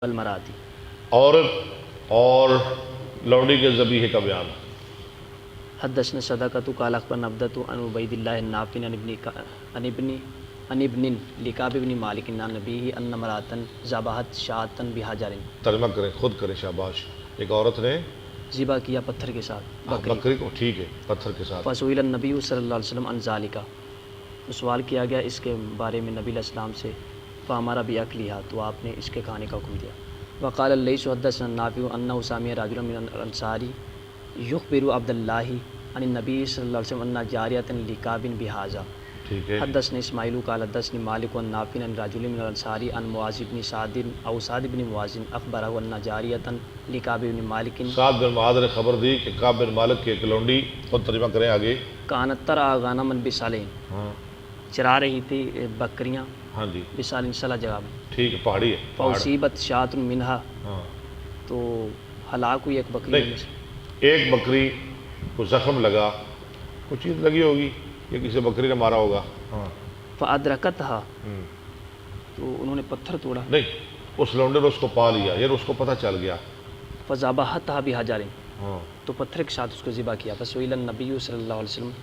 المراتی عورت اور لونڈی کے ذبیحے کا بیان۔ حدثنا صدقۃ قال اخبرنا عبدۃ عن عبید اللہ النافع عن ابن لکعب بن مالک عن نبیہ ان امرأۃ ذبحت شاۃ بحجر، ترجمہ کریں، خود کریں، شاباش۔ ایک عورت نے ذبح کیا پتھر کے ساتھ بکری کو، ٹھیک ہے، پتھر کے ساتھ۔ فسئل النبی صلی اللہ علیہ وسلم عن ذالک، سوال کیا گیا اس کے بارے میں نبی علیہ السلام سے، فامر باکلھا، تو آپ نے اس کے کھانے کا حکم دیا۔ وقال اللیث حدثنا النافع انہ سمع رجلا من الانصار یخبر عبد اللہ عن النبی صلی اللہ علیہ وسلم ان جاریۃ لکعب بہذا۔ ٹھیک ہے، حدثني اسماعیل قال حدثني مالک عن نافع عن رجل من الانصار عن معاذ بن سعد او سعد بن معاذ اخبره ان جاریۃ لکعب بن مالک سعد بن معاذ نے خبر دی کہ کعب بن مالک کی ایک لونڈی، خود ترجمہ کریں آگے۔ کانت ترعی غنما بسالین، ہاں چرا رہی تھی بکریاں ہاں جی، بسالین صلاح جگہ میں، ٹھیک ہے، پہاڑی ہے، پہاڑ۔ فاصیبت شاۃ منہا، ہاں تو ہلاک ہوئی ایک بکری نہیں، میں سے۔ ایک بکری کو زخم لگا، کوئی چیز لگی ہوگی یا کسی بکری نے مارا ہوگا، ہاں فادرکتھا، تو انہوں نے پتھر توڑا، نہیں، اس لونڈے نے اس کو پا لیا، یعنی اس کو پتہ چل گیا، فذبحتھا بحجر، ہاں تو پتھر کے ساتھ اس کو ذبح کیا۔ فسئل النبی صلی اللہ علیہ وسلم